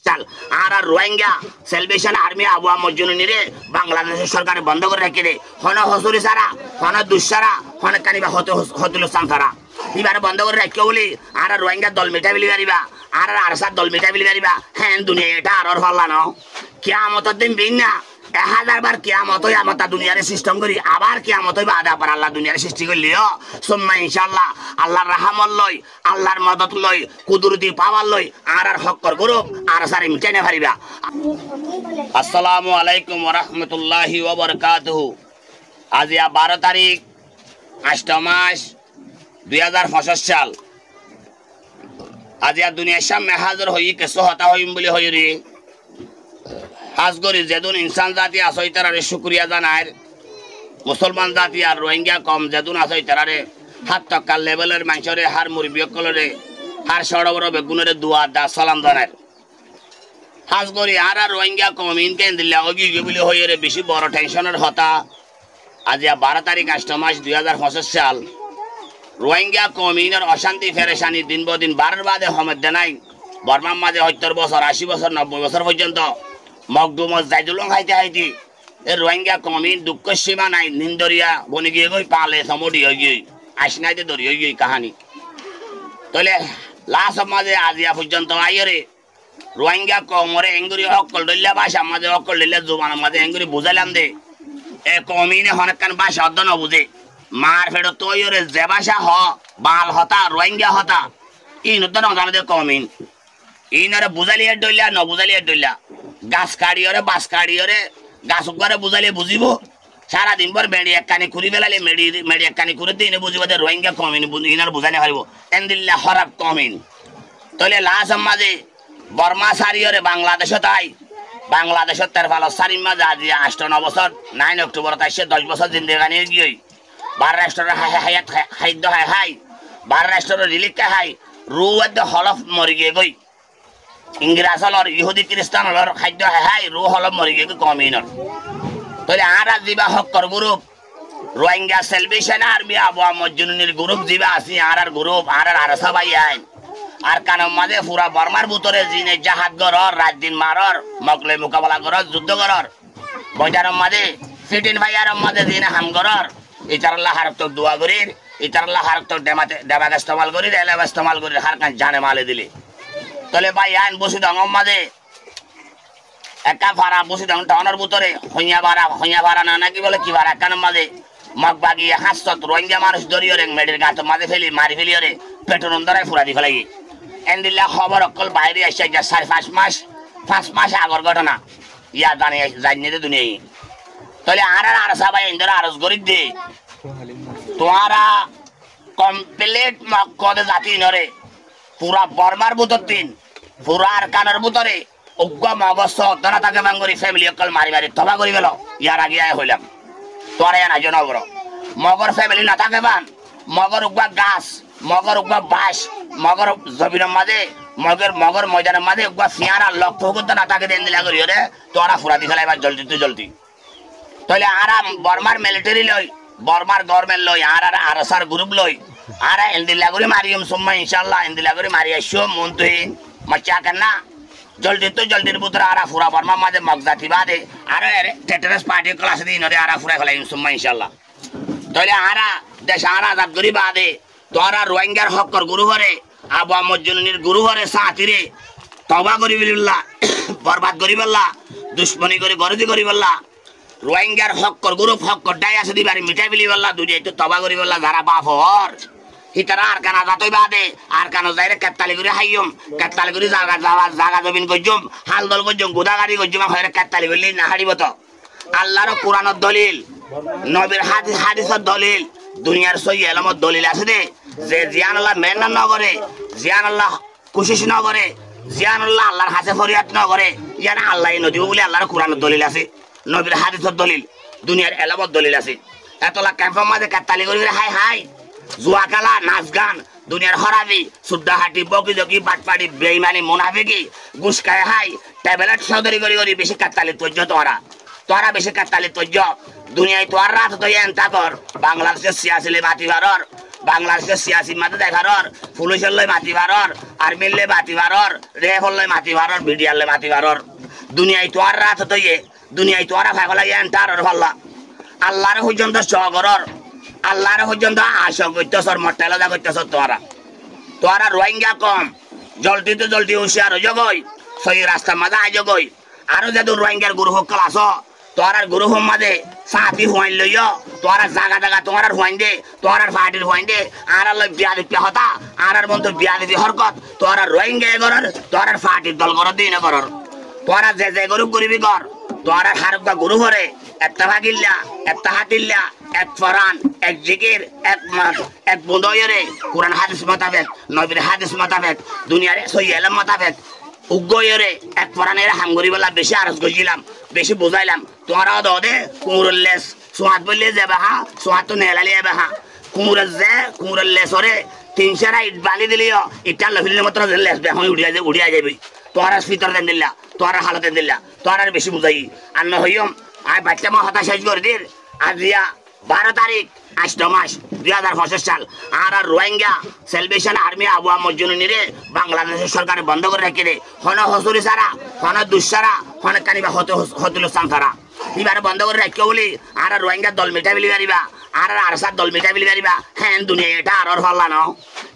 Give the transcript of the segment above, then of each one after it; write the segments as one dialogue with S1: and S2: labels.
S1: চাল আর Rohingya salvation army Abu মজনুনিরে বাংলাদেশের সরকার বন্ধ করে রেখে দে হন হসুরি সারা হন দুঃসারা হন কানিবা হতুল সারা এবার বন্ধ করে রাখো বলি আর রোহিঙ্গা দল মিঠা বিলি পারিবা আর আরসার দল মিঠা বিলি পারিবা হ্যাঁ দুনিয়া এটা আর হল্লা ন কিয়ামতের দিন বিন না 1000 বার কিয়ামত হই আমতা দুনিয়ারে সিস্টেম করি আবার কিয়ামত হইবা আদা পার আল্লাহ দুনিয়ারে সৃষ্টি করলিও সুম্মা ইনশাআল্লাহ আল্লাহর রহমত লই আল্লাহর মদদ লই কুদরতি পাওয়ার লই আর হক্কর গ্রুপ আর সারি মিটাইনে পারিবা আসসালামু আলাইকুম ওয়া রাহমাতুল্লাহি ওয়া বারাকাতুহু আজ 12 তারিখ 8 মাস 2025 সাল আজ দুনিয়ার সামনে হাজির হই কেসো হতা হইম বলি হই রে খাস করে যেদিন ইনসান জাতি আসই তারারে শুক্রিয়া জানায় মুসলমান জাতি আর রোহিঙ্গা কম যেদিন আসই তারারে হাত টক্কার লেভেলের মানুষরে হার মুরব্বিয়কলরে হার সড় বড় বেগুনের দুয়া দা সালাম জানায় খাস করে আর রোহিঙ্গা কম ইনকেন দিল্লা অগি বলে হয়ে রে বেশি বড় টেনশনের হতা আজ 12 তারিখ 8 মাস 2025 সাল রোহিঙ্গা কমিনের অশান্তি ফেরেশানি দিন বদিন বারের বাদে হমদ নাই বর্মার মাঝে 70 বছর 80 বছর 90 বছর পর্যন্ত মকদুমত যাইদুলং হাইতে হাইতে এ রোহিঙ্গা কমিন দুঃখ সীমা নাই নিন্দরিয়া বনি গিয়ে গই পালে সমডি হয়ে গিয়ে আসনাইতে দরি হয়ে গিয়ে কাহানি তাহলে লাস্ট মাঝে আজিয়া পর্যন্ত আইরে রোহিঙ্গা কমরে এঙ্গুরি হকল দইলা ভাষা মাঝে হকল দইলা জুবান মাঝে এঙ্গুরি বুঝাইলাম দে এ কমিনে হনকান ভাষা অর্ধ ন বুঝে মার ফেড়ো তৈরে যে ভাষা হ বাল হতা রোহিঙ্গা হতা ইন তো না জানে কমিন ইনারে বুঝালিয়ে দইলা ন বুঝালিয়ে দইলা গাছ কাড়িওরে বাস কাড়িওরে গাছ উপরে বুঝালে বুঝিব সারাদিন পর মেডি একখানি খুঁড়ি বেলালে মেডি একখানি খুঁড়ে দিয়ে বুঝিব যে রোহিঙ্গা কমিন ইনার বুঝালে পারিব এনদিল্লা হরাব কমিন তাহলে লাশ মাঝে বর্মা সারিওরে বাংলাদেশত আই বাংলাদেশত তার ভালো সারির মাঝে আজি 8-9 বছর 9 অক্টোবর 10 বছর জিন্দেগানি গিয়ে 12 রাষ্ট্রের হায়াত খাদ্য হাই 12 রাষ্ট্রের রিলিক হাই রুয়াদ হলফ মরি গিয়ে গই ইংরাজলর ইহুদি খ্রিস্টানলর খাদ্য হাই রু হলফ মরি গিয়ে কমিনর তাহলে আর জিবা হক্কর group Rohingya salvation army Abu মজনুনির গ্রুপ জিবা আছি আর গ্রুপ আর সবাই আইন আর কানম মাঝে পুরা বর্মার ভিতরে জিনে জাহাজ গরর রাত দিন মারর মকলে মোকাবেলা করর যুদ্ধ করর বজারম মাঝে ফিটিন ভাইয়ার মাঝে জিনে হাম করর ইতারাল্লাহ হারক তো দোয়া করির ইতারাল্লাহ হারক তো দেমাগ ইস্তেমাল করির এলাব ইস্তেমাল করির হার কান জানে মালে দিলে তাহলে ভাই আইন বসি দঙম মাঝে একা ভাড়া বসি দঙ টাউনের ভিতরে হইয়া ভাড়া না নাকি বলে কি ভাড়া কানম মাঝে মগ বাগিয়ে হাসত রোহিঙ্গা মানুষ ধরিও রে মেডির গাঁত মাঝে ফেলি মারি ফেলিও রে পেট্রোল ধরাই ফুরা দি ফেলাই এনদিল্লা খবর অকল বাইরে আসছে 4-5 মাস আগর ঘটনা ইয়া জানিয়ে দে দুনিয়ায় তাহলে আর সবাই ইন্দরা আরজ গরিব দে তোমারা কমপ্লিট মক্কদে জাতি নরে পুরা বর্মার ভিতর দিন পুরা আর কানের ভিতরে অজ্ঞ মগস্ত ধরা তাকে বাঙ্গরি ফ্যামিলি অকল মারি তবা করি গেল ইয়ার আগে আয় হইলাম তোরা না জনগর মগর ফ্যামিলি না থাকে বান মগর উগা গাছ মগর উগা বাস মগর জমিনের মাঝে মগর ময়দানের মাঝে উগা ফিয়ারা লক্ষ্য করতে না তাকে দেন দিলা করি রে তোরা ফুরাতি ফেলাইবার জলদি তাহলে আর বর্মার মিলিটারি লই বর্মার গভর্নমেন্ট লই আর সার গ্রুপ লই আর এন্দিলা করে মারিয়ম সুম্মা ইনশাআল্লাহ এন্দিলা করে মারি আসো মন তুইন মচ্চা কেনা জলদির পুত্র আর ফুরা বর্মা মাঝে মগজাতি বাদে আর টেটারাস পার্টি ক্লাস দিন রে আর ফুরা ফেলাই সুম্মা ইনশাআল্লাহ তাহলে আর দেশ আর আজাদ করি বাদে তোরা রোহিঙ্গার হকর গুরু হরে আবু মজনুনির গুরু হরে সাথীরে তওবা করি বিল্লাহ বরবাদ করি বললা দুশ্মনী করে গরদি করি বললা রোহিঙ্গার হকর গুরু হকর ডাই আছে দিবারি মিঠাই বিলি বললা দুনিয়া তো তওবা করি বললা যারা বাপ হর হিতারা আর কানা যাতই বাদে আর কানো যাইরে কাত্তালি করে হাইয়ম কাত্তালি করে জাগা জমিন গজ্জম হাল দল গজ্জম গোদাগাড়ি গজ্জম হরে কাত্তালি করলি না হারিব তো আল্লাহর কোরআনের দলিল নবীর হাদিসের দলিল দুনিয়ার সই এলমত দলিল আছে দে যে জিয়ান আল্লাহ মেহনত না করে জিয়ান আল্লাহ কোশিশ না করে জিয়ান আল্লাহ আল্লাহর কাছে ফরিয়াদ না করে ইয়ান আল্লাহ নদীব বলে আল্লাহর কোরআনের দলিল আছে নবীর হাদিসের দলিল দুনিয়ার এলমত দলিল আছে এতলা ক্যাম্পের মাঝে কাত্তালি করে হাই জুয়া খেলা নাচ গান দুনিয়ার হরাবি সুদ্দাহাটি বকি জকি বাটপাটি বেইমানি মুনাফিকি গুসকায় হাই ট্যাবলেট সদরি করি বেশি কাত্তালি তৈজ তোরা বেশি কাত্তালি তৈজ দুনিয়ায় তোর রাত তো এন তাকর বাংলাদেশের সিয়াসিলি বাতি ভারর বাংলাদেশের সিয়াসি মাতে দেখারর পুলিশের লই মাতি ভারর আর্মির লই মাতি ভারর রেফর লই মাতি ভারর বিডিআর লই মাতি ভারর দুনিয়ায় তো আর রাত হইয়ে দুনিয়ায় তো আর ফাগলা এন্টার ভাল্লা আল্লাহর পর্যন্ত সগরর আল্লাহর পর্যন্ত আশা করতেছর মর্টালদা করতেছ তোরা রোহিঙ্গা কম জলদি তো জলদি হুঁশিয়ার হয়ে যাবই সেই রাস্তার মাঝে আই যাবই আরো যদি রোহিঙ্গার গুরু হকাল আস তোরার গুরু হোম মাঝে সাপি হুয়াইন লইয় তোরা জাগা জাগা তোমার হুয়াইন দে তোরার পার্টির হুয়াইন দে আর লই বিয়া দিতে হতা আর বন্ধু বিয়া দিতে হরকত তোরা রোহিঙ্গা এগরর তোরার পার্টির দল করর দিন করর তোরা যে যে গরু করিবি কর তোরার হারকা গুরু হরে একটা ভাগিল্লা একটা হাতিল্লা এক ফরান এক জিকির এক মাস এক বন্ধরে কোরআন হাদিস মোতাবেক নবীর হাদিস মোতাবেক দুনিয়ারে সহি এলম মোতাবেক উগ্গয়রে এক ফরানের হামগরি বেলা বেশি আরজ গজিলাম বেশি বুঝাইলাম তোমরা দে কুমুরুল লেস সোয়াত বললে যাবে হা সোয়াত তো নেলালি যাবে হা কুমুরের যে কুমুরের লেসরে 300 ইট বালি দিলিও ইটা লভিলে মাত্র লেস বে হই উড়িয়া যাবি তোরা ভিতর দেন দিল্লা তোরা হালতে দিল্লা তোরা বেশি বুঝাই আর ন হইম আই বাচ্চা মা হতাশ করে দির আজিয়া 12 তারিখ 8 মাস 2025 সাল আর রোহিঙ্গা সেলভেশন আর্মি আবু মজনুনিরে বাংলাদেশের সরকার বন্ধ করে রাখে রে হন হসুরি সারা হন দুঃসারা হন কানিবা হতুলুস্তান সারা এবার বন্ধ করে রাখে বলি আর রোহিঙ্গা দল মিঠা বিলি পারিবা আর আরসার দল মিঠা বিলি পারিবা হ্যাঁ দুনিয়া এটা আর হল্লা ন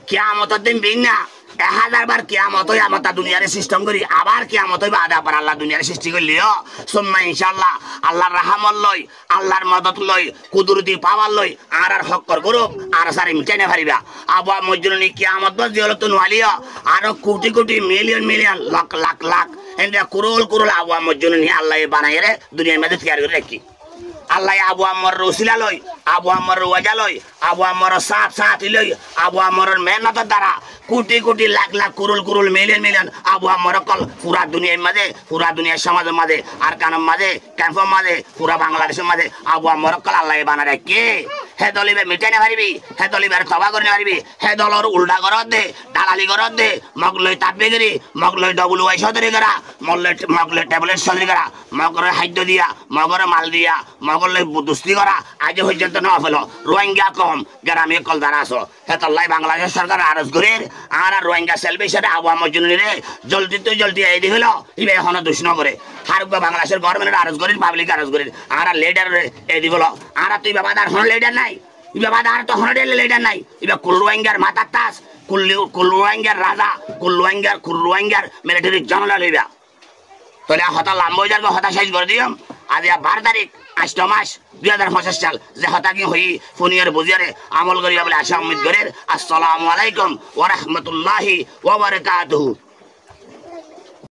S1: কিয়ামতের দিন বিন না 1000 বার কিয়ামত হই আমতা দুনিয়ারে সিস্টেম করি আবার কিয়ামত হইবা আদা পার আল্লাহ দুনিয়ারে সৃষ্টি করলিও সুম্মা ইনশাআল্লাহ আল্লাহর রহমত লই আল্লাহর মদদ লই কুদরতি পাওয়ার লই আর হক্কর গ্রুপ আর সারি মিটাইনা পারিবা আবু মজনুনি কিয়ামত বাজ দিল তো নলিও আর কোটি কোটি million million lakh lakh lakh and crore crore Abu Majnuni আল্লাহ বানায় রে দুনিয়ার মধ্যে তৈরি করে রাখি আল্লাহ আবু আমর রসিলা লই আবু আমর ওয়াজা লই আবু আমর সাথ লই আবু আমর মেহনতের দ্বারা কোটি কোটি লাখ লাখ করোল করোল মিলিয়ন মিলিয়ন আবু আমর কল পুরা দুনিয়ার মাঝে পুরা দুনিয়ার সমাজের মাঝে আর কানের মাঝে ক্যাম্পের মাঝে পুরা বাংলাদেশের মাঝে আবু আমর কল আল্লাহ বানা রে হে দলিবে মিটাইনে পারিবি হে দলিবার তবা করে পারিবি হে দলর উল্টা করত দে দালালি করত দে মগলই তাপবেগিরি মগলই ডবলওয়াই সদরি করা মগলই ট্যাবলেট সদরি করা মগরের খাদ্য দিয়া মগরের মাল দিয়া মগলই দুস্তি করা আজ পর্যন্ত না ফেলো রোহিঙ্গা কম গ্রামে কল দ্বারা আসো হে তল্লাই বাংলাদেশ সরকার আরজ করে আর রোহিঙ্গা সেলভেশনে আবু মজনুনিরে জলদি তো জলদি এই দি হলো ইবে এখন দোষ ন করে হারুক বাংলাদেশের গভর্নমেন্ট আরজ করি পাবলিক আরজ করি আর লিডার এই দি বলো আর তুই বাবা দার হন লিডার নাই ইবা বাদার তো হন লিডার নাই ইবা কুলরোহিঙ্গার মাথার তাস কুলরোহিঙ্গার রাজা কুলরোহিঙ্গার মিলিটারি জেনারেল হইবা তাহলে হতা লাম্ব হয়ে যাবে হতা শেষ করে দিও আজ 12 তারিখ 8 মাস 2025 সাল যে হতা কি হই ফোনিয়ার বুঝিয়ারে আমল করিবা বলে আশা উম্মীদ করে। আসসালামু আলাইকুম ওয়া রাহমাতুল্লাহি ওয়া বারাকাতুহু।